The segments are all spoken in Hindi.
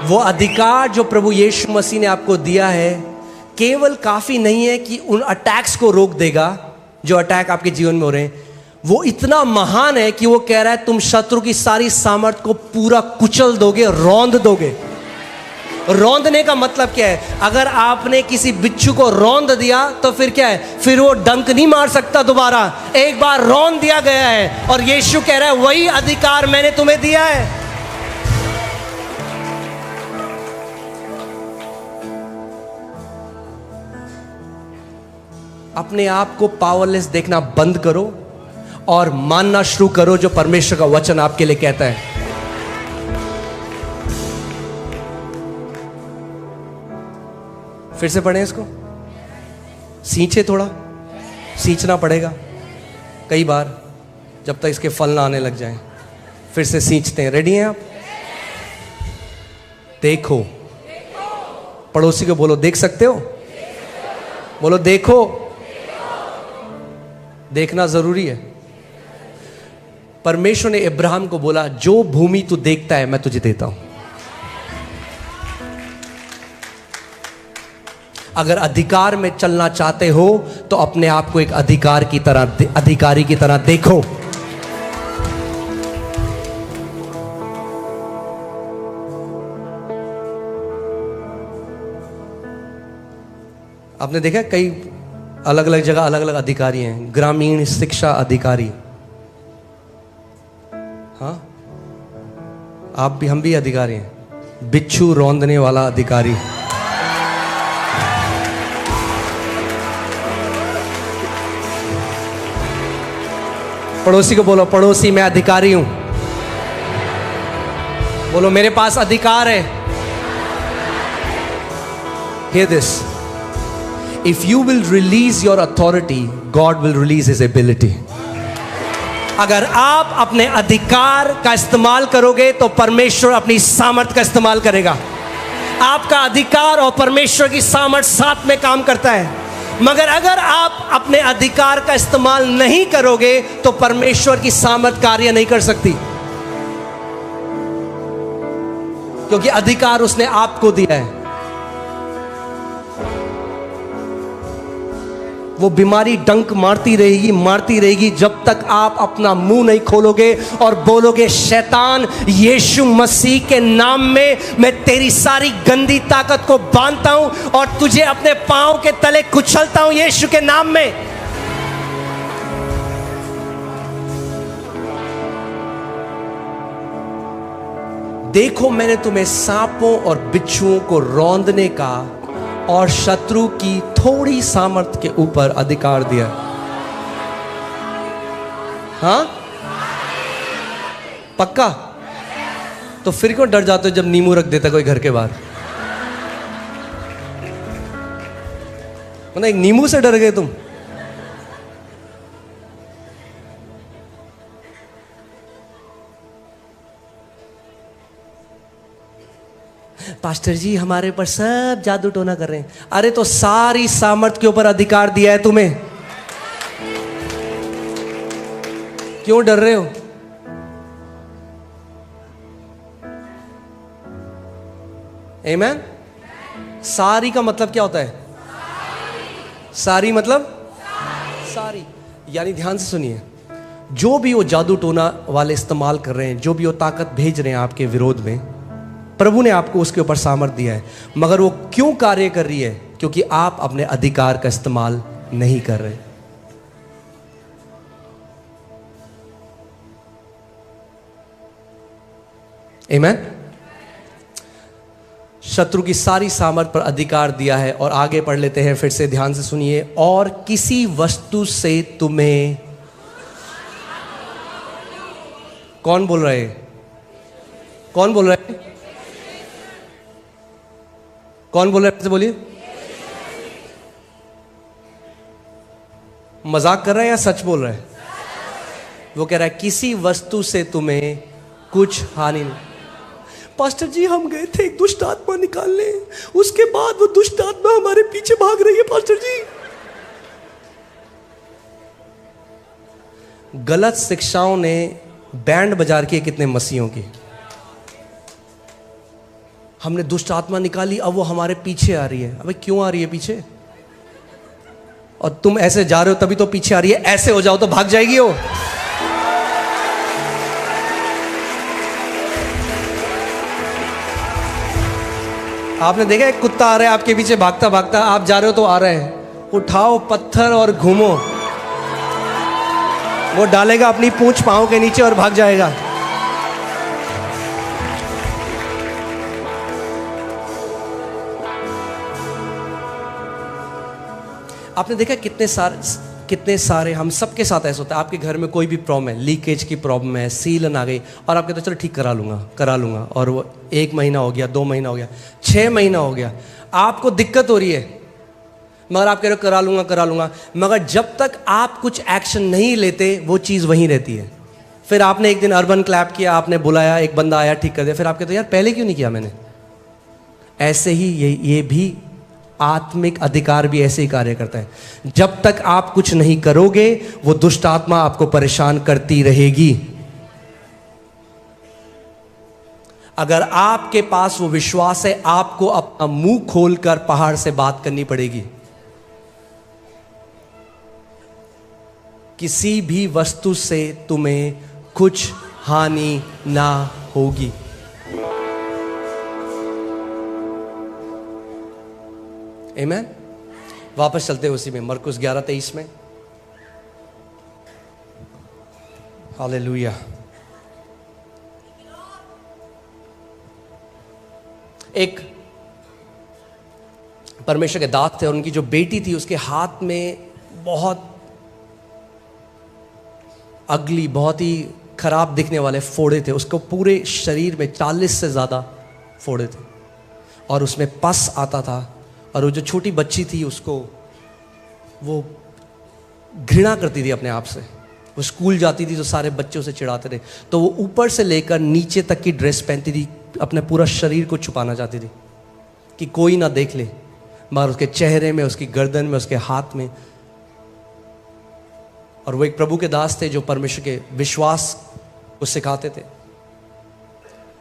वो अधिकार जो प्रभु यीशु मसीह ने आपको दिया है केवल काफी नहीं है कि उन अटैक्स को रोक देगा जो अटैक आपके जीवन में हो रहे हैं। वो इतना महान है कि वो कह रहा है तुम शत्रु की सारी सामर्थ को पूरा कुचल दोगे, रौंद दोगे। रौंदने का मतलब क्या है? अगर आपने किसी बिच्छू को रौंद दिया तो फिर क्या है? फिर वो डंक नहीं मार सकता दोबारा। एक बार रौंद दिया गया है और यीशु कह रहा है वही अधिकार मैंने तुम्हें दिया है। अपने आप को पावरलेस देखना बंद करो और मानना शुरू करो जो परमेश्वर का वचन आपके लिए कहता है। फिर से पढ़ें इसको, सींचे, थोड़ा सींचना पड़ेगा कई बार जब तक इसके फल ना आने लग जाएं। फिर से सींचते हैं। रेडी हैं आप? देखो, पड़ोसी को बोलो देख सकते हो, बोलो देखो। देखना जरूरी है। परमेश्वर ने अब्राहम को बोला जो भूमि तू देखता है मैं तुझे देता हूं। अगर अधिकार में चलना चाहते हो तो अपने आप को एक अधिकारी की तरह देखो। आपने देखा कई अलग अलग जगह अलग अलग अधिकारी हैं। ग्रामीण शिक्षा अधिकारी, हाँ आप भी, हम भी अधिकारी हैं। बिच्छू रौंदने वाला अधिकारी, पड़ोसी को बोलो पड़ोसी मैं अधिकारी हूं। बोलो मेरे पास अधिकार है। Hear this. If you will release your authority, God will release His ability. अगर आप अपने अधिकार का इस्तेमाल करोगे तो परमेश्वर अपनी सामर्थ का इस्तेमाल करेगा। आपका अधिकार और परमेश्वर की सामर्थ साथ में काम करता है। मगर अगर आप अपने अधिकार का इस्तेमाल नहीं करोगे तो परमेश्वर की सामर्थ कार्य नहीं कर सकती, क्योंकि अधिकार उसने आपको दिया है। वो बीमारी डंक मारती रहेगी जब तक आप अपना मुंह नहीं खोलोगे और बोलोगे शैतान यीशु मसीह के नाम में मैं तेरी सारी गंदी ताकत को बांधता हूं और तुझे अपने पांव के तले कुचलता हूं यीशु के नाम में। देखो मैंने तुम्हें सांपों और बिच्छुओं को रौंदने का और शत्रु की थोड़ी सामर्थ के ऊपर अधिकार दिया। हाँ पक्का? तो फिर क्यों डर जाते हो जब नींबू रख देता कोई घर के बाहर? मतलब एक नींबू से डर गए तुम? पास्टर जी हमारे पर सब जादू टोना कर रहे हैं। अरे तो सारी सामर्थ के ऊपर अधिकार दिया है तुम्हें, क्यों डर रहे हो? आमीन। सारी का मतलब क्या होता है? सारी मतलब सारी, यानी ध्यान से सुनिए, जो भी वो जादू टोना वाले इस्तेमाल कर रहे हैं, जो भी वो ताकत भेज रहे हैं आपके विरोध में, प्रभु ने आपको उसके ऊपर सामर्थ्य दिया है। मगर वो क्यों कार्य कर रही है? क्योंकि आप अपने अधिकार का इस्तेमाल नहीं कर रहे। आमीन। शत्रु की सारी सामर्थ पर अधिकार दिया है। और आगे पढ़ लेते हैं, फिर से ध्यान से सुनिए। और किसी वस्तु से तुम्हें, कौन बोल रहे हैं? कौन बोल रहे हैं? कौन बोल रहे हैं? बोलिए। मजाक कर रहा है या सच बोल रहा है? वो कह रहा है किसी वस्तु से तुम्हें कुछ हानि नहीं। पास्टर जी हम गए थे एक दुष्ट आत्मा निकालने, उसके बाद वो दुष्ट आत्मा हमारे पीछे भाग रही है पास्टर जी। गलत शिक्षाओं ने बैंड बजा रखी है कितने मसीहों की। हमने दुष्ट आत्मा निकाली, अब वो हमारे पीछे आ रही है। अबे क्यों आ रही है पीछे? और तुम ऐसे जा रहे हो तभी तो पीछे आ रही है, ऐसे हो जाओ तो भाग जाएगी वो। आपने देखा एक कुत्ता आ रहा है आपके पीछे भागता भागता, आप जा रहे हो तो आ रहे हैं। उठाओ पत्थर और घूमो, वो डालेगा अपनी पूंछ पांव के नीचे और भाग जाएगा। आपने देखा कितने सारे हम सबके साथ ऐसा होता है। आपके घर में कोई भी प्रॉब्लम है, लीकेज की प्रॉब्लम है, सीलन आ गई, और आप कहते हो चलो ठीक करा लूँगा, और वो 1 महीना हो गया, 2 महीना हो गया, 6 महीना हो गया, आपको दिक्कत हो रही है, मगर आप कह रहे हो करा लूँगा, मगर जब तक आप कुछ एक्शन नहीं लेते वो चीज़ वहीं रहती है। फिर आपने एक दिन अर्बन क्लैप किया, आपने बुलाया, एक बंदा आया ठीक कर दिया, फिर आप कहते हो यार पहले क्यों नहीं किया मैंने। ऐसे ही ये भी आत्मिक अधिकार भी ऐसे ही कार्य करता है। जब तक आप कुछ नहीं करोगे वो दुष्ट आत्मा आपको परेशान करती रहेगी। अगर आपके पास वो विश्वास है, आपको अपना मुंह खोलकर पहाड़ से बात करनी पड़ेगी। किसी भी वस्तु से तुम्हें कुछ हानि ना होगी। आमीन। वापस चलते हैं उसी में, मरकुस 11:23 में। हालेलुया। एक परमेश्वर के दास थे और उनकी जो बेटी थी उसके हाथ में बहुत अगली, बहुत ही खराब दिखने वाले फोड़े थे। उसको पूरे शरीर में 40 से ज़्यादा फोड़े थे और उसमें पस आता था। और वो जो छोटी बच्ची थी उसको वो घृणा करती थी अपने आप से। वो स्कूल जाती थी तो सारे बच्चे उसे चिढ़ाते थे, तो वो ऊपर से लेकर नीचे तक की ड्रेस पहनती थी, अपने पूरा शरीर को छुपाना चाहती थी कि कोई ना देख ले, मगर उसके चेहरे में, उसकी गर्दन में, उसके हाथ में। और वो एक प्रभु के दास थे जो परमेश्वर के विश्वास को सिखाते थे।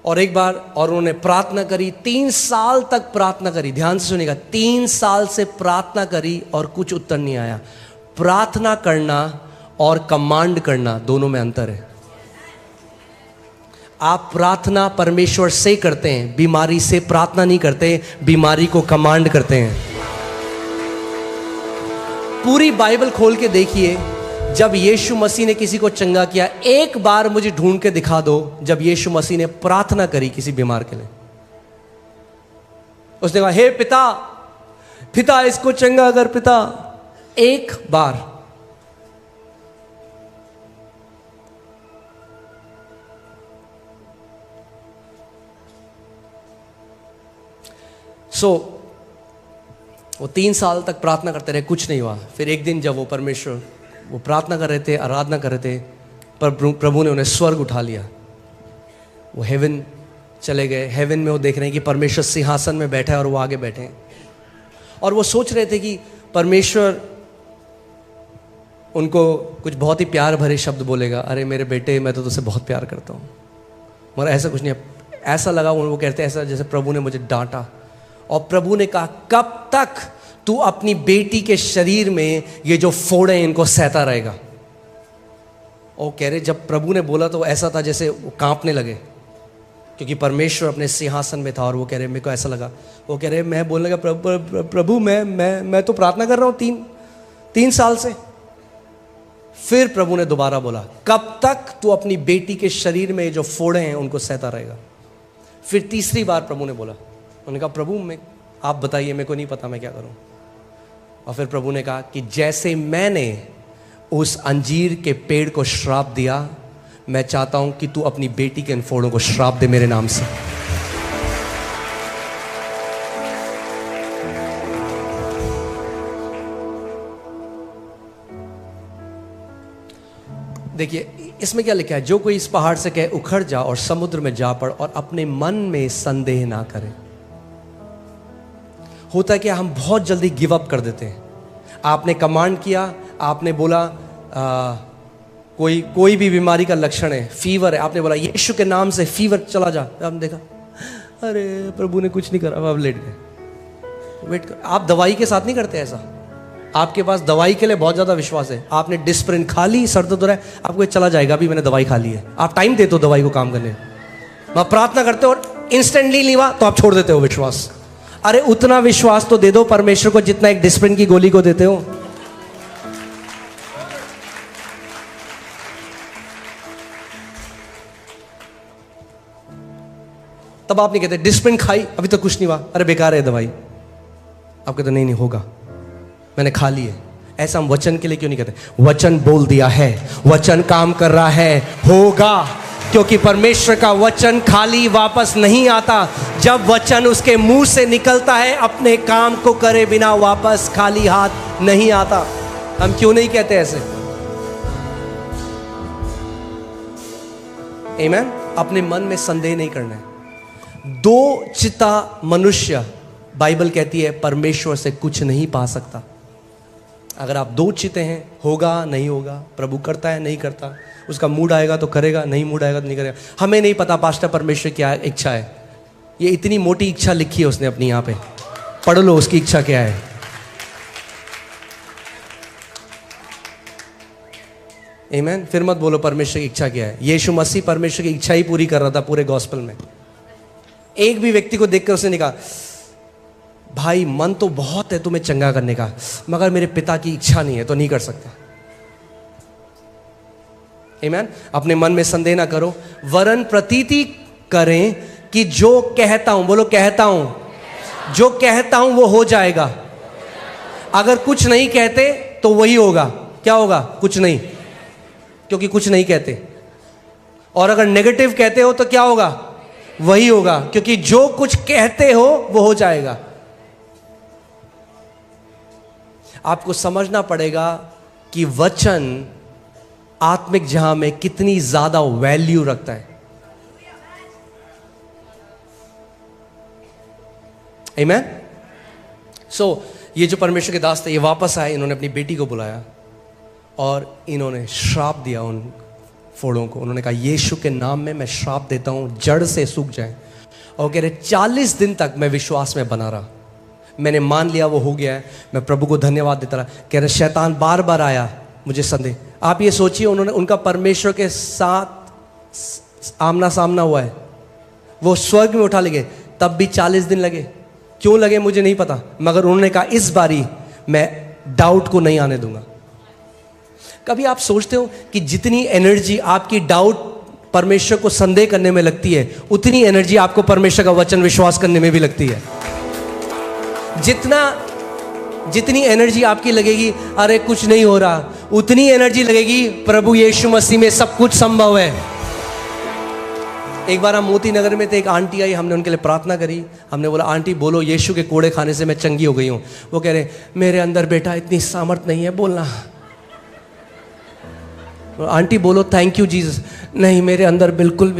और एक बार और उन्होंने प्रार्थना करी, 3 साल तक प्रार्थना करी। ध्यान से सुनिएगा, 3 साल से प्रार्थना करी और कुछ उत्तर नहीं आया। प्रार्थना करना और कमांड करना दोनों में अंतर है। आप प्रार्थना परमेश्वर से करते हैं, बीमारी से प्रार्थना नहीं करते, बीमारी को कमांड करते हैं। पूरी बाइबल खोल के देखिए, जब यीशु मसीह ने किसी को चंगा किया, एक बार मुझे ढूंढ के दिखा दो जब यीशु मसीह ने प्रार्थना करी किसी बीमार के लिए। उसने कहा हे पिता इसको चंगा कर पिता, एक बार। वो 3 साल तक प्रार्थना करते रहे, कुछ नहीं हुआ। फिर एक दिन जब वो प्रार्थना कर रहे थे, आराधना कर रहे थे, पर प्रभु ने उन्हें स्वर्ग उठा लिया। वो हेवन चले गए। हेवन में वो देख रहे हैं कि परमेश्वर सिंहासन में बैठा है और वो आगे बैठे हैं। और वो सोच रहे थे कि परमेश्वर उनको कुछ बहुत ही प्यार भरे शब्द बोलेगा, अरे मेरे बेटे मैं तो तुझसे बहुत प्यार करता हूँ। मगर ऐसा कुछ नहीं। ऐसा लगा वो कहते ऐसा जैसे प्रभु ने मुझे डांटा। और प्रभु ने कहा कब तक तू अपनी बेटी के शरीर में ये जो फोड़े हैं इनको सहता रहेगा। और कह रहे जब प्रभु ने बोला तो ऐसा था जैसे वो कांपने लगे, क्योंकि परमेश्वर अपने सिंहासन में था। और वो कह रहे मेरे को ऐसा लगा, वो कह रहे मैं बोलने लगा प्रभु मैं तो प्रार्थना कर रहा हूँ 3 साल से। फिर प्रभु ने दोबारा बोला कब तक तू अपनी बेटी के शरीर में जो फोड़े हैं उनको सहता रहेगा। फिर तीसरी बार प्रभु ने बोला, उन्होंने कहा प्रभु आप बताइए, मेरे को नहीं पता मैं क्या करूं। और फिर प्रभु ने कहा कि जैसे मैंने उस अंजीर के पेड़ को श्राप दिया, मैं चाहता हूं कि तू अपनी बेटी के इन फोड़ों को श्राप दे मेरे नाम से। देखिए इसमें क्या लिखा है, जो कोई इस पहाड़ से कहे उखड़ जा और समुद्र में जा पड़ और अपने मन में संदेह ना करे। होता है कि हम बहुत जल्दी गिव अप कर देते हैं। आपने कमांड किया, आपने बोला कोई भी बीमारी का लक्षण है, फीवर है, आपने बोला यीशु के नाम से फीवर चला जा। आपने देखा अरे प्रभु ने कुछ नहीं करा, अब लेट गए। वेट कर, आप दवाई के साथ नहीं करते ऐसा। आपके पास दवाई के लिए बहुत ज्यादा विश्वास है, आपने डिस्प्रिन खा ली, सर दर्द हो रहा है, आपको चला जाएगा, अभी मैंने दवाई खा ली है। आप टाइम देते हो दवाई को काम करने, आप प्रार्थना करते हो और इंस्टेंटली नहीं हुआ तो आप छोड़ देते हो विश्वास। अरे उतना विश्वास तो दे दो परमेश्वर को जितना एक डिस्प्रिन की गोली को देते हो। तब आप नहीं कहते डिस्प्रिन खाई अभी तो कुछ नहीं हुआ, अरे बेकार है दवाई। आप कहते नहीं होगा, मैंने खा ली है। ऐसा हम वचन के लिए क्यों नहीं कहते? वचन बोल दिया है, वचन काम कर रहा है, होगा। क्योंकि परमेश्वर का वचन खाली वापस नहीं आता। जब वचन उसके मुंह से निकलता है, अपने काम को करे बिना वापस खाली हाथ नहीं आता। हम क्यों नहीं कहते ऐसे? आमीन। अपने मन में संदेह नहीं करना है। दो चिता मनुष्य, बाइबल कहती है, परमेश्वर से कुछ नहीं पा सकता। अगर आप दो चिते हैं, होगा नहीं होगा, प्रभु करता है नहीं करता, उसका मूड आएगा तो करेगा, नहीं मूड आएगा तो नहीं करेगा। हमें नहीं पता पास्टर परमेश्वर क्या इच्छा है। ये इतनी मोटी इच्छा लिखी है उसने अपनी, यहाँ पे पढ़ लो उसकी इच्छा क्या है। आमीन। फिर मत बोलो परमेश्वर की इच्छा क्या है। यीशु मसीह परमेश्वर की इच्छा ही पूरी कर रहा था पूरे गॉस्पेल में। एक भी व्यक्ति को देखकर उसने नहीं कहा भाई मन तो बहुत है तुम्हें चंगा करने का, मगर मेरे पिता की इच्छा नहीं है तो नहीं कर सकता। आमीन। अपने मन में संदेह ना करो, वरन प्रतीति करें कि जो कहता हूं, बोलो कहता हूं, जो कहता हूं वो हो जाएगा। अगर कुछ नहीं कहते तो वही होगा। क्या होगा? कुछ नहीं, क्योंकि कुछ नहीं कहते। और अगर नेगेटिव कहते हो तो क्या होगा? वही होगा, क्योंकि जो कुछ कहते हो वो हो जाएगा। आपको समझना पड़ेगा कि वचन आत्मिक जहां में कितनी ज्यादा वैल्यू रखता है। आमीन। सो ये जो परमेश्वर के दास थे, ये वापस आए, इन्होंने अपनी बेटी को बुलाया और इन्होंने श्राप दिया उन फोड़ों को। उन्होंने कहा यीशु के नाम में मैं श्राप देता हूं, जड़ से सूख जाए। और कह रहे 40 दिन तक मैं विश्वास में बना रहा, मैंने मान लिया वो हो गया है, मैं प्रभु को धन्यवाद देता रहा। कह रहे शैतान बार बार आया, मुझे संदेह। आप ये सोचिए, उन्होंने उनका परमेश्वर के साथ आमना सामना हुआ है, वो स्वर्ग में उठा ले गए, तब भी 40 दिन लगे। क्यों लगे मुझे नहीं पता, मगर उन्होंने कहा इस बारी मैं डाउट को नहीं आने दूंगा। कभी आप सोचते हो कि जितनी एनर्जी आपकी डाउट परमेश्वर को संदेह करने में लगती है, उतनी एनर्जी आपको परमेश्वर का वचन विश्वास करने में भी लगती है। जितनी एनर्जी आपकी लगेगी अरे कुछ नहीं हो रहा, उतनी एनर्जी लगेगी प्रभु यीशु मसीह में सब कुछ संभव है। एक बार हम मोती नगर में थे, एक आंटी आई, हमने उनके लिए प्रार्थना करी। हमने बोला आंटी बोलो यीशु के कोड़े खाने से मैं चंगी हो गई हूँ। वो कह रहे मेरे अंदर बेटा इतनी सामर्थ नहीं है बोलना। आंटी बोलो थैंक यू जीसस। नहीं मेरे अंदर बिल्कुल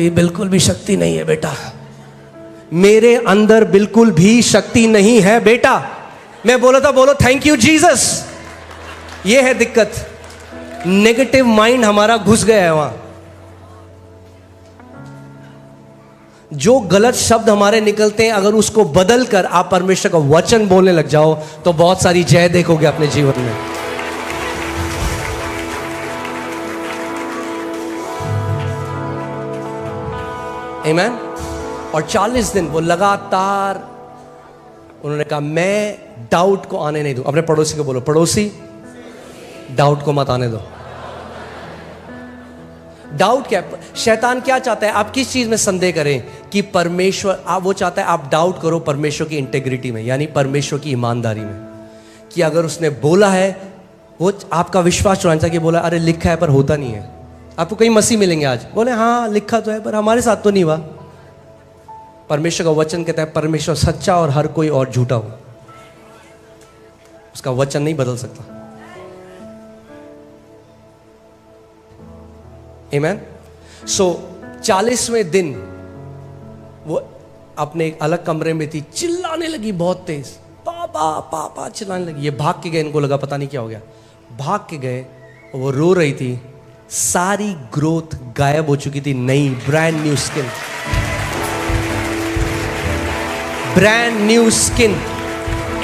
भी शक्ति नहीं है बेटा, मेरे अंदर बिल्कुल भी शक्ति नहीं है बेटा। मैं बोला था बोलो थैंक यू जीसस। ये है दिक्कत, नेगेटिव माइंड हमारा घुस गया है वहां। जो गलत शब्द हमारे निकलते हैं, अगर उसको बदल कर आप परमेश्वर का वचन बोलने लग जाओ तो बहुत सारी जय देखोगे अपने जीवन में। आमीन। और 40 दिन वो लगातार उन्होंने कहा मैं डाउट को आने नहीं दूं। अपने पड़ोसी को बोलो पड़ोसी डाउट को मत आने दो। डाउट क्या? शैतान क्या चाहता है? आप किस चीज में संदेह करें? कि परमेश्वर, आप वो चाहता है आप डाउट करो परमेश्वर की इंटेग्रिटी में, यानी परमेश्वर की ईमानदारी में। कि अगर उसने बोला है, वो आपका विश्वास चुराना चाहिए। बोला अरे लिखा है पर होता नहीं है। आपको कई मसीह मिलेंगे आज, बोले हाँ लिखा तो है पर हमारे साथ तो नहीं हुआ। परमेश्वर का वचन कहता है परमेश्वर सच्चा और हर कोई और झूठा हो, उसका वचन नहीं बदल सकता। आमीन। सो 40वें दिन वो अपने एक अलग कमरे में थी, चिल्लाने लगी बहुत तेज, पापा पापा चिल्लाने लगी। ये भाग के गए, इनको लगा पता नहीं क्या हो गया, भाग के गए। वो रो रही थी, सारी ग्रोथ गायब हो चुकी थी, नई brand new skin. Brand new skin,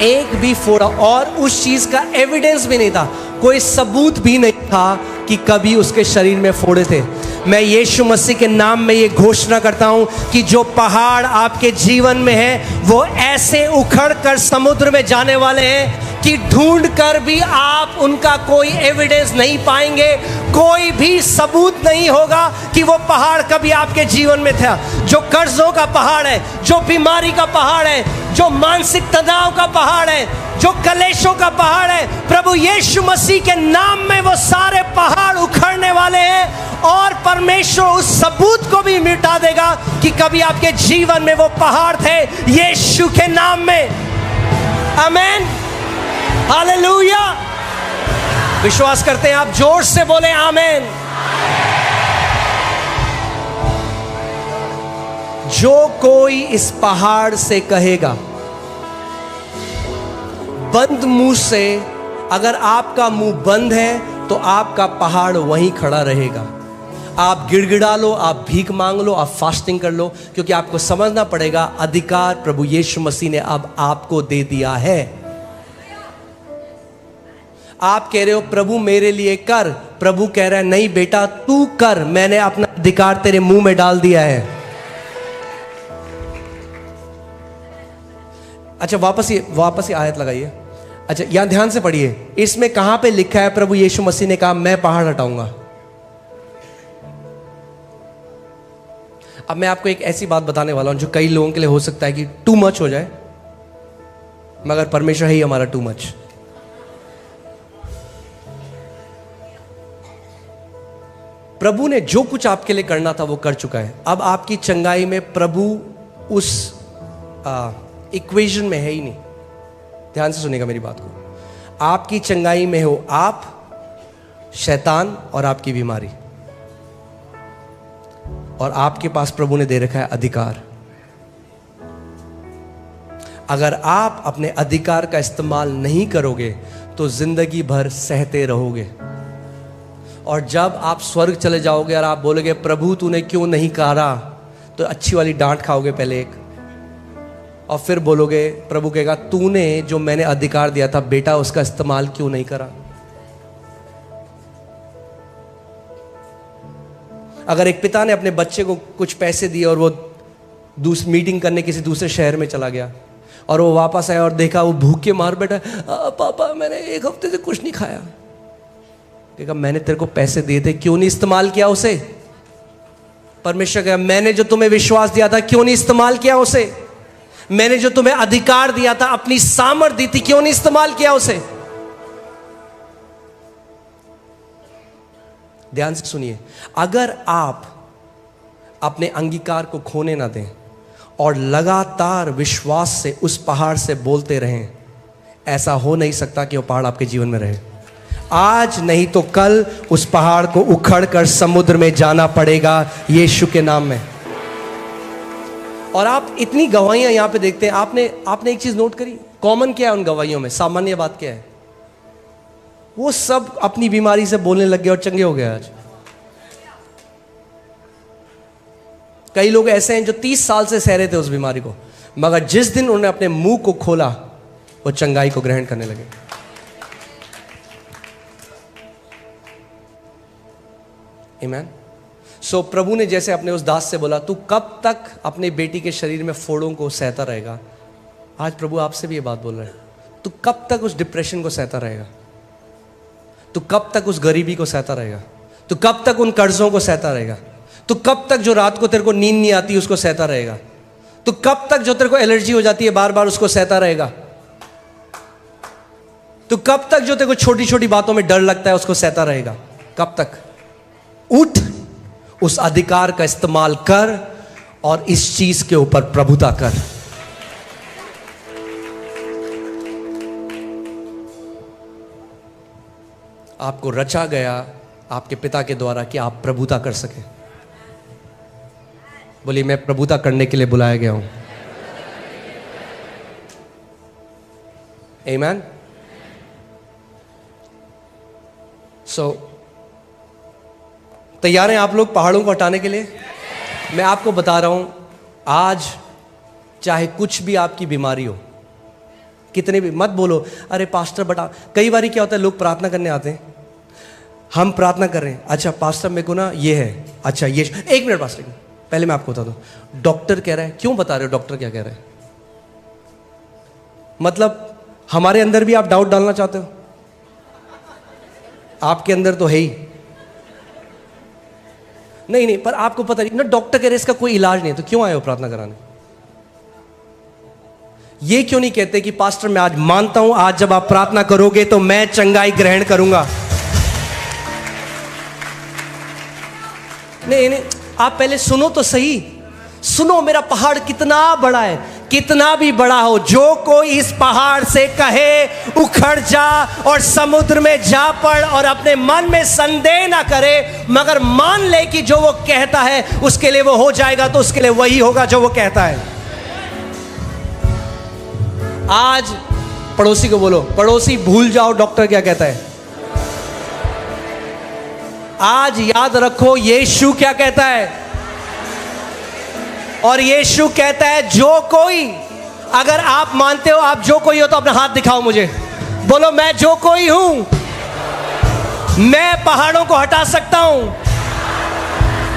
एक भी फोड़ा, और उस चीज का एविडेंस भी नहीं था, कोई सबूत भी नहीं था कि कभी उसके शरीर में फोड़े थे। मैं यीशु मसीह के नाम में ये घोषणा करता हूं कि जो पहाड़ आपके जीवन में है वो ऐसे उखड़ कर समुद्र में जाने वाले हैं कि ढूंढ कर भी आप उनका कोई एविडेंस नहीं पाएंगे, कोई भी सबूत नहीं होगा कि वो पहाड़ कभी आपके जीवन में था। जो कर्जों का पहाड़ है, जो बीमारी का पहाड़ है, जो मानसिक तनाव का पहाड़ है, जो कलेशों का पहाड़ है, प्रभु यीशु मसीह के नाम में वो सारे पहाड़ उखड़ने वाले हैं और परमेश्वर उस सबूत को भी मिटा देगा कि कभी आपके जीवन में वो पहाड़ थे, यीशु के नाम में। आमीन, हालेलुया। विश्वास करते हैं आप? जोर से बोले आमीन। जो कोई इस पहाड़ से कहेगा, बंद मुंह से, अगर आपका मुंह बंद है तो आपका पहाड़ वहीं खड़ा रहेगा। आप गिड़गिड़ा लो, आप भीख मांग लो, आप फास्टिंग कर लो, क्योंकि आपको समझना पड़ेगा अधिकार प्रभु यीशु मसीह ने अब आपको दे दिया है। आप कह रहे हो प्रभु मेरे लिए कर, प्रभु कह रहा है नहीं बेटा तू कर, मैंने अपना अधिकार तेरे मुंह में डाल दिया है। अच्छा, वापस ये आयत लगाइए। अच्छा, यहां ध्यान से पढ़िए, इसमें कहां पे लिखा है प्रभु यीशु मसीह ने कहा मैं पहाड़ हटाऊंगा। अब मैं आपको एक ऐसी बात बताने वाला हूं जो कई लोगों के लिए हो सकता है कि टू मच हो जाए, मगर परमेश्वर है ही हमारा टू मच। प्रभु ने जो कुछ आपके लिए करना था वो कर चुका है। अब आपकी चंगाई में प्रभु उस इक्वेशन में है ही नहीं। ध्यान से सुनिएगा मेरी बात को। आपकी चंगाई में हो आप, शैतान और आपकी बीमारी, और आपके पास प्रभु ने दे रखा है अधिकार। अगर आप अपने अधिकार का इस्तेमाल नहीं करोगे तो जिंदगी भर सहते रहोगे, और जब आप स्वर्ग चले जाओगे और आप बोलोगे प्रभु तूने क्यों नहीं करा, तो अच्छी वाली डांट खाओगे पहले एक, और फिर बोलोगे, प्रभु कहेगा तूने जो मैंने अधिकार दिया था बेटा उसका इस्तेमाल क्यों नहीं करा। अगर एक पिता ने अपने बच्चे को कुछ पैसे दिए और वो मीटिंग करने किसी दूसरे शहर में चला गया और वो वापस आया और देखा वो भूखे मार बैठा, पापा मैंने एक हफ्ते से कुछ नहीं खाया। कहेगा मैंने तेरे को पैसे दिए थे, क्यों नहीं इस्तेमाल किया उसे। परमेश्वर कहेगा मैंने जो तुम्हें विश्वास दिया था क्यों नहीं इस्तेमाल किया उसे। मैंने जो तुम्हें अधिकार दिया था, अपनी सामर्थ दी थी, क्यों नहीं इस्तेमाल किया उसे। ध्यान से सुनिए, अगर आप अपने अंगीकार को खोने ना दें और लगातार विश्वास से उस पहाड़ से बोलते रहें, ऐसा हो नहीं सकता कि वो पहाड़ आपके जीवन में रहे। आज नहीं तो कल उस पहाड़ को उखड़ कर समुद्र में जाना पड़ेगा यीशु के नाम में। और आप इतनी गवाहियां यहां पे देखते हैं। आपने एक चीज नोट करी, कॉमन क्या है उन गवाहियों में, सामान्य बात क्या है? वो सब अपनी बीमारी से बोलने लग गए और चंगे हो गए। आज कई लोग ऐसे हैं जो 30 साल से सह रहे थे उस बीमारी को, मगर जिस दिन उन्होंने अपने मुंह को खोला वो चंगाई को ग्रहण करने लगे। आमीन। सो प्रभु ने जैसे अपने उस दास से बोला तू कब तक अपने बेटी के शरीर में फोड़ों को सहता रहेगा, आज प्रभु आपसे भी ये बात बोल रहे हैं। तू कब तक उस डिप्रेशन को सहता रहेगा, तू कब तक उस गरीबी को सहता रहेगा, तू कब तक उन कर्जों को सहता रहेगा, तू कब तक जो रात को तेरे को नींद नहीं आती उसको सहता रहेगा, तू कब तक जो तेरे को एलर्जी हो जाती है बार बार उसको सहता रहेगा, तू कब तक जो तेरे को छोटी छोटी बातों में डर लगता है उसको सहता रहेगा, कब तक? उठ, उस अधिकार का इस्तेमाल कर और इस चीज के ऊपर प्रभुता कर। आपको रचा गया आपके पिता के द्वारा कि आप प्रभुता कर सके। बोलिए मैं प्रभुता करने के लिए बुलाया गया हूं। आमीन। सो तैयार हैं आप लोग पहाड़ों को हटाने के लिए? मैं आपको बता रहा हूं, आज चाहे कुछ भी आपकी बीमारी हो, कितने भी, मत बोलो अरे पास्टर बटा। कई बार क्या होता है, लोग प्रार्थना करने आते हैं, हम प्रार्थना कर रहे हैं, अच्छा पास्टर मेरे को ना ये है, अच्छा ये, एक मिनट पास्टर पहले मैं आपको बता दूं, डॉक्टर कह रहा है, क्यों बता रहे हो डॉक्टर क्या कह रहा है? मतलब हमारे अंदर भी आप डाउट डालना चाहते हो? आपके अंदर तो है ही नहीं, पर आपको पता नहीं ना, डॉक्टर कह रहे इसका कोई इलाज नहीं है, तो क्यों आए हो प्रार्थना कराने? ये क्यों नहीं कहते कि पास्टर मैं आज मानता हूं, आज जब आप प्रार्थना करोगे तो मैं चंगाई ग्रहण करूंगा? नहीं, आप पहले सुनो तो सही, सुनो मेरा पहाड़ कितना बड़ा है, कितना भी बड़ा हो, जो कोई इस पहाड़ से कहे उखड़ जा और समुद्र में जा पड़, और अपने मन में संदेह ना करे, मगर मान ले कि जो वो कहता है उसके लिए वो हो जाएगा, तो उसके लिए वही होगा जो वो कहता है। आज पड़ोसी को बोलो, पड़ोसी भूल जाओ डॉक्टर क्या कहता है, आज याद रखो यीशु क्या कहता है। और यीशु कहता है जो कोई, अगर आप मानते हो आप जो कोई हो तो अपना हाथ दिखाओ मुझे, बोलो मैं जो कोई हूं, मैं पहाड़ों को हटा सकता हूं,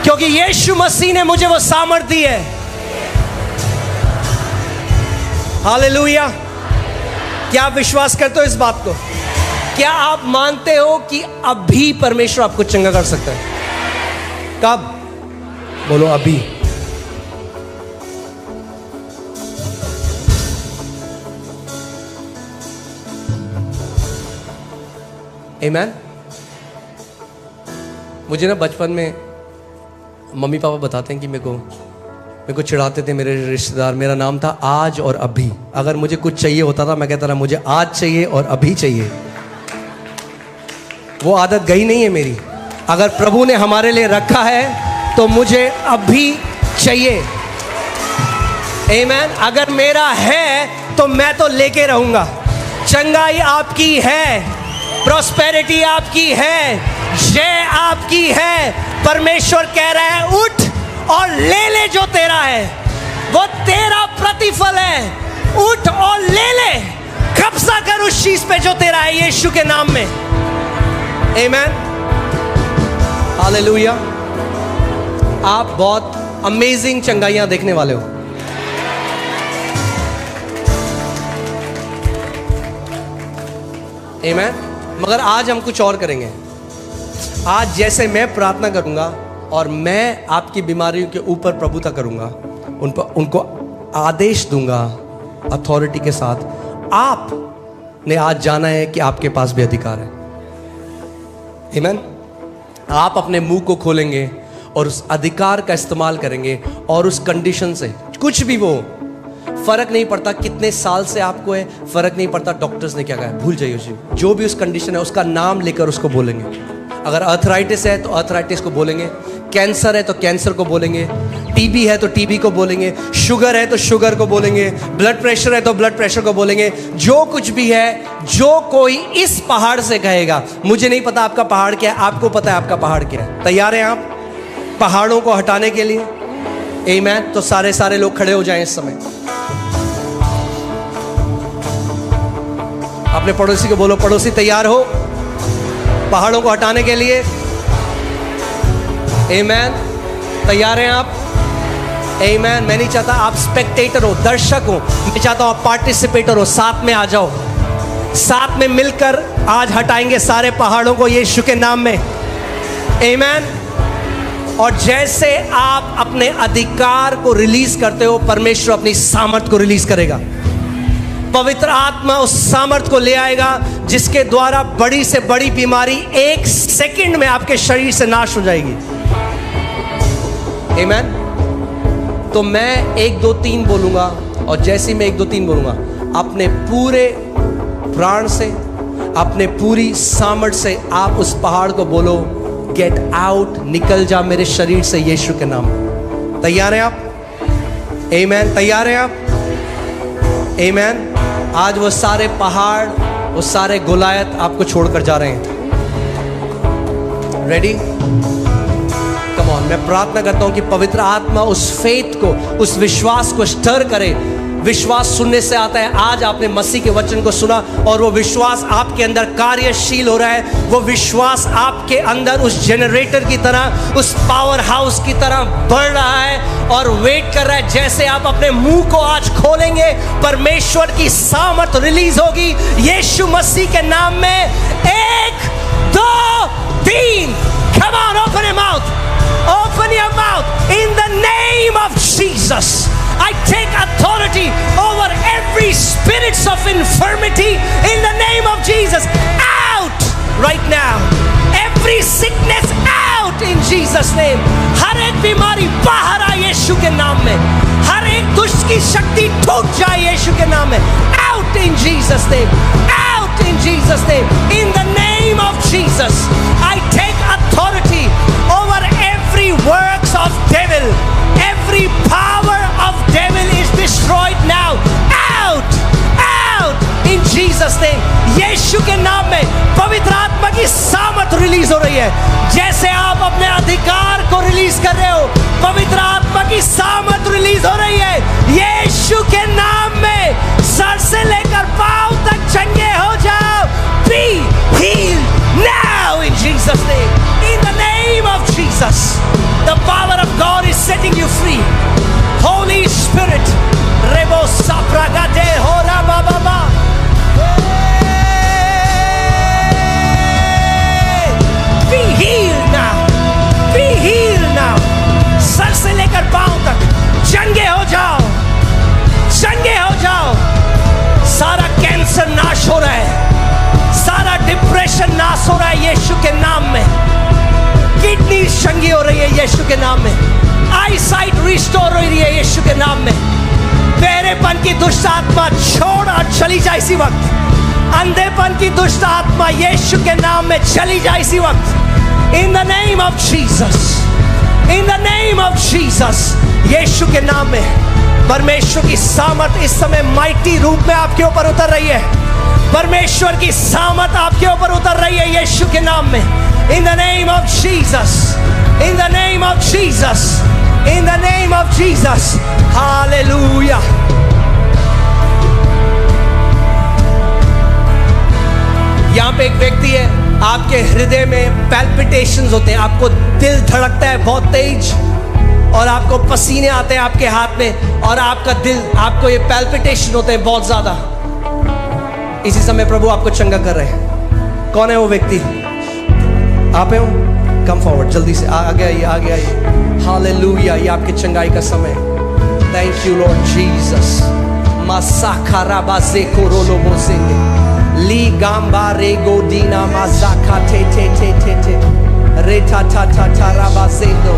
क्योंकि यीशु मसीह ने मुझे वो सामर्थ दी है। हालेलुया। क्या आप विश्वास करते हो इस बात को? क्या आप मानते हो कि अभी परमेश्वर आपको चंगा कर सकता है? कब? बोलो अभी। आमीन। मुझे ना बचपन में मम्मी पापा बताते हैं कि मेरे को चिढ़ाते थे मेरे रिश्तेदार, मेरा नाम था आज और अभी। अगर मुझे कुछ चाहिए होता था मैं कहता था मुझे आज चाहिए और अभी चाहिए। वो आदत गई नहीं है मेरी। अगर प्रभु ने हमारे लिए रखा है तो मुझे अभी चाहिए। आमीन। अगर मेरा है तो मैं तो लेके रहूंगा। चंगाई आपकी है, प्रॉस्पेरिटी आपकी है, जय आपकी है। परमेश्वर कह रहा है उठ और ले जो तेरा है, वो तेरा प्रतिफल है। उठ और ले, कब्जा कर उस चीज पे जो तेरा है, यीशु के नाम में। आमीन। हालेलुया। आप बहुत अमेजिंग चंगाइयां देखने वाले हो। आमीन। मगर आज हम कुछ और करेंगे। आज जैसे मैं प्रार्थना करूंगा और मैं आपकी बीमारियों के ऊपर प्रभुता करूंगा, उनको आदेश दूंगा अथॉरिटी के साथ। आपने आज जाना है कि आपके पास भी अधिकार है। आमीन। आप अपने मुंह को खोलेंगे और उस अधिकार का इस्तेमाल करेंगे, और उस कंडीशन से कुछ भी वो, फर्क नहीं पड़ता कितने साल से आपको है, फर्क नहीं पड़ता डॉक्टर्स ने क्या कहा, भूल जाइए उसे। जो भी उस कंडीशन है उसका नाम लेकर उसको बोलेंगे। अगर अर्थराइटिस है तो अर्थराइटिस को बोलेंगे, कैंसर है तो कैंसर को बोलेंगे, टीबी है तो टीबी को बोलेंगे, शुगर है तो शुगर को बोलेंगे, ब्लड प्रेशर है तो ब्लड प्रेशर को बोलेंगे। जो कुछ भी है, जो कोई इस पहाड़ से कहेगा, मुझे नहीं पता आपका पहाड़ क्या है, आपको पता है आपका पहाड़ क्या है। तैयार हैं आप पहाड़ों को हटाने के लिए? आमीन। तो सारे लोग खड़े हो जाएं इस समय। अपने पड़ोसी को बोलो, पड़ोसी तैयार हो पहाड़ों को हटाने के लिए? आमीन। तैयार हैं आप? आमीन। मैं नहीं चाहता आप स्पेक्टेटर हो, दर्शक हो, मैं चाहता हूं आप पार्टिसिपेटर हो। साथ में आ जाओ, साथ में मिलकर आज हटाएंगे सारे पहाड़ों को यीशु के नाम में। आमीन। और जैसे आप अपने अधिकार को रिलीज करते हो, परमेश्वर अपनी सामर्थ को रिलीज करेगा। पवित्र आत्मा उस सामर्थ को ले आएगा जिसके द्वारा बड़ी से बड़ी बीमारी 1 सेकंड में आपके शरीर से नाश हो जाएगी। आमीन। तो मैं 1 2 3 बोलूंगा, और जैसे ही मैं 1 2 3 बोलूंगा, अपने पूरे प्राण से, अपने पूरी सामर्थ से आप उस पहाड़ को बोलो, गेट आउट, निकल जा मेरे शरीर से यीशु के नाम। तैयार हैं आप? आमीन। तैयार हैं आप? आमीन। आज वो सारे पहाड़, वो सारे गोलायत आपको छोड़कर जा रहे हैं। रेडी? Come on. मैं प्रार्थना करता हूं कि पवित्र आत्मा उस फेथ को, उस विश्वास को स्टर करे विश्वास सुनने से आता है। आज आपने मसीह के वचन को सुना और वो विश्वास आपके अंदर कार्यशील हो रहा है। वो विश्वास आपके अंदर उस जनरेटर की तरह, उस पावर हाउस की तरह बढ़ रहा है और वेट कर रहा है। जैसे आप अपने मुंह को आज खोलेंगे, परमेश्वर की सामर्थ रिलीज होगी यीशु मसीह के नाम में। 1 2 3, come on, open your mouth, open your mouth. In the name of Jesus, I take authority over every spirits of infirmity in the name of Jesus. Out right now. Every sickness out in Jesus name. हर एक बीमारी बाहर आए यीशु के नाम में। हर एक दुष्ट की शक्ति टूट जाए यीशु के नाम में। Out in Jesus name. Out in Jesus name. In the name of Jesus, I take authority over every works of devil. Every power of devil is destroyed now. Out, out in Jesus name. यीशु के नाम में पवित्र आत्मा की सामर्थ रिलीज हो रही है। जैसे आप अपने अधिकार को रिलीज कर रहे हो, पवित्र आत्मा की सामर्थ रिलीज हो रही है यीशु के नाम में। सर से लेकर पांव तक चंगे हो जाओ। Be healed now in Jesus name. In the name of Jesus, the power of God is setting you free. Holy Spirit, Rebo Sapragade Hora Baba. Be healed now. Be healed now. Sir से लेकर पांव तक चंगे हो जाओ, चंगे हो जाओ। सारा कैंसर नाश हो रहा है, सारा डिप्रेशन नाश हो रहा है यीशु के नाम में। किडनी चंगी हो रही है यीशु के नाम में। आई साइट रिस्टोर हो रही है यीशु के नाम में। बेरेपन की दुष्ट आत्मा छोड़ और चली जाए इसी वक्त। अंधेपन की दुष्ट आत्मा यीशु के नाम में चली जाए इसी वक्त। In the name of Jesus, in the name of Jesus, यीशु के नाम में परमेश्वर की सामर्थ इस समय माइटी रूप में आपके ऊपर उतर रही है। परमेश्वर की सामर्थ आपके ऊपर उतर रही है यीशु के नाम में। In the name of Jesus, in the name of Jesus, in the name of Jesus, hallelujah. यहाँ पे एक व्यक्ति है, आपके हृदय में पैल्पिटेशंस होते हैं, आपको दिल धड़कता है बहुत तेज और आपको पसीने आते हैं आपके हाथ में और आपका दिल, आपको ये पैल्पिटेशन होते हैं बहुत ज्यादा। इसी समय प्रभु आपको चंगा कर रहे हैं। कौन है वो व्यक्ति? आप हो? कम फॉरवर्ड, जल्दी से आगे आइए, आगे आइए। हालेलुया, ये आपकी चंगाई का समय। Thank you Lord Jesus. मासाखारा बाजे कोरोलो बोसेंगे ली गांबा रे गोदीना मासाखा थे थे थे थे थे रे था था था था राबासेंदो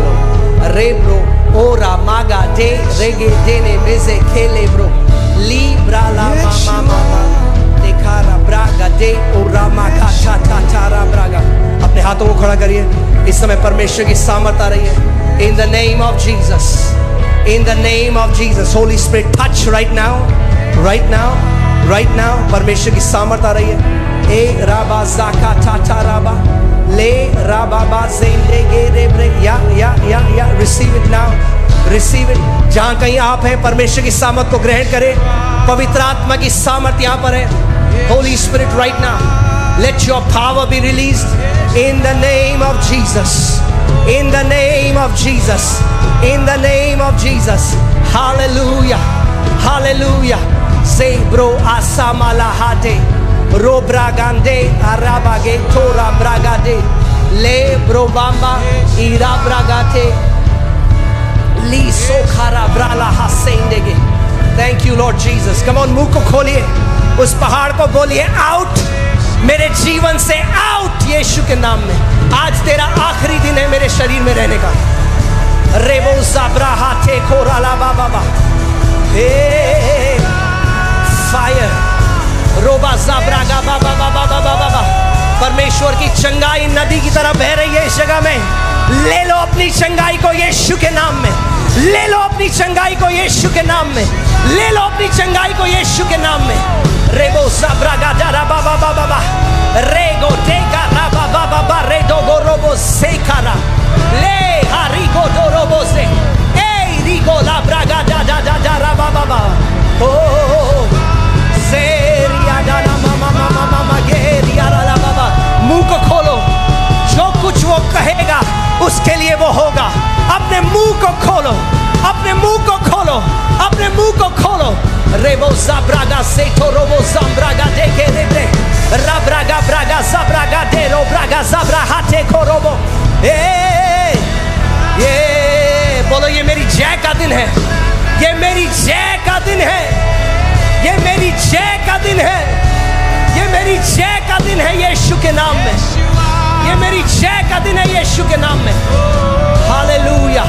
रे ब्रो ओरा मागा दे रेगे देने बेजे खेले ब्रो ली ब्राला मामा मामा देखा ब्रागा दे ओरा मागा था था था रा ब्रागा। अपने हाथों को खड़ा करिए। इस समय परमेश्वर की सामर्थ आ रही है। इन the name of Jesus, in the name of Jesus, Holi spirit touch right now, right now, right now. परमेश्वर की सामर्थ आ रही है। ए राबा जाका टाटा राबा ले राबा बा जेंडे गे रे ब्रे या receive it now, receive it. जहां कहीं आप हैं, परमेश्वर की सामर्थ को ग्रहण करें। पवित्र आत्मा की सामर्थ यहां पर है। Holi spirit right now, let your power be released in the name of Jesus, in the name of Jesus, in the name of Jesus. Hallelujah, hallelujah. Say bro asamala hade ro bragande arabage tora bragade le bro bamba ira bragate li sokhara brala hasendege. Thank you Lord Jesus. Come on, मुंह को खोलिए, उस पहाड़ को बोलिए आउट मेरे जीवन से, आउट यीशु के नाम में। आज तेरा आखिरी दिन है मेरे शरीर में रहने का। रेबो ज़ाब्रा हाथे कोराला बाबा बा हे फायर रोबा ज़ाब्रा गा बाबा बाबा बाबा बाबा। परमेश्वर की चंगाई नदी की तरह बह रही है इस जगह में। ले लो अपनी चंगाई को यीशु के नाम में, ले लो अपनी चंगाई को यीशु के नाम में, ले लो अपनी चंगाई को यीशु के नाम में। रेबो साब्रागा दारा बाबा बाबा बा रेगो देगा राबा बाबा बा रेडो गो रोबो सेकारा ले हरिगो दो रोबो से ए रिगो ला ब्रागा दा दा दा दा राबा बाबा ओ सेरिया डाला मामा मामा मामा गेरिया डाला बाबा। मुंह को खोलो, जो कुछ वो कहेगा उसके लिए वो होगा। अपने मुंह को खोलो, अपने मुंह को खोलो, अपने मुंह को खोलो। रेबो ज़ाब्रागा सेठो रोबो ज़ाब्रागा देखे रेबे राब्रागा ब्रागा ज़ाब्रागा डेरो ब्रागा ज़ाब्रा हाथे को रोबो। ये बोलो, ये मेरी जय का दिन है, ये मेरी जय का दिन है, ये मेरी जय का दिन है, ये मेरी जय का दिन है यीशु के नाम में। ये मेरी जय का दिन है यीशु के नाम में। Hallelujah,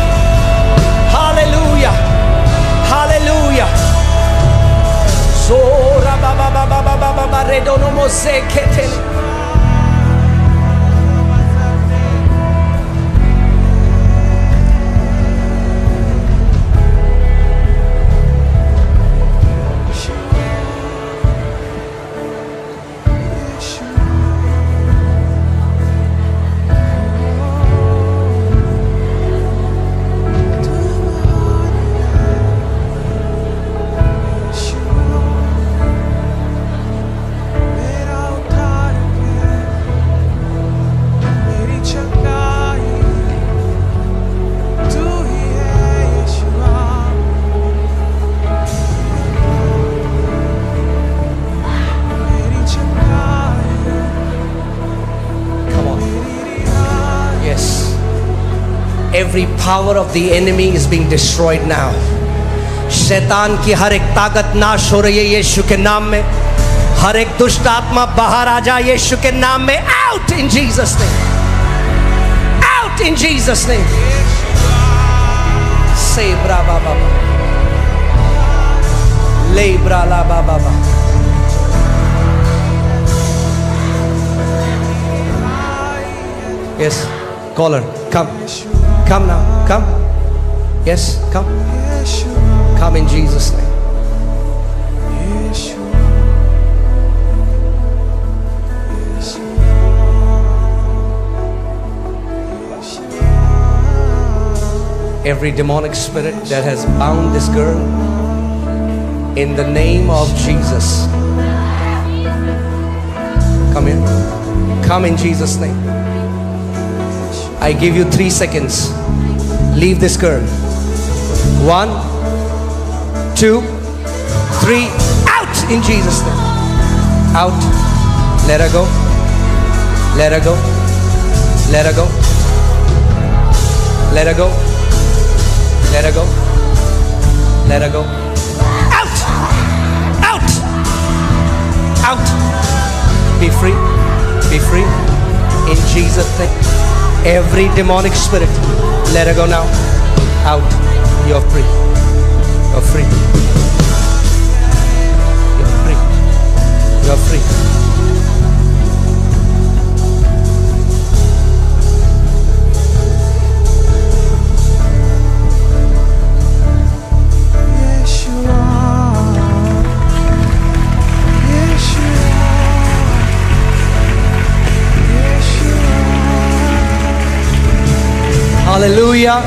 hallelujah, hallelujah. सोरा बाबा बाबा बाबा बाबा रेडोनो मोसे खेतेले। Every power of the enemy is being destroyed now. शैतान की हर एक ताकत नाश हो रही है यीशु के नाम में। हर एक दुष्ट आत्मा बाहर आ जाए यीशु के नाम में। Out in Jesus name. Out in Jesus name. Say bra ba ba ba. Le bra la ba ba ba. Yes, caller, come. Come now, come. Yes, come. Come in Jesus' name. Every demonic spirit that has bound this girl, in the name of Jesus, come here. Come in Jesus' name. I give you 3 seconds. Leave this girl. 1, 2, 3. Out in Jesus' name. Out. Let her go. Let her go. Let her go. Let her go. Let her go. Let her go. Out. Out. Out. Be free. Be free. In Jesus' name. Every demonic spirit, let her go now. Out. You're free. You're free. You're free. You're free. Hallelujah.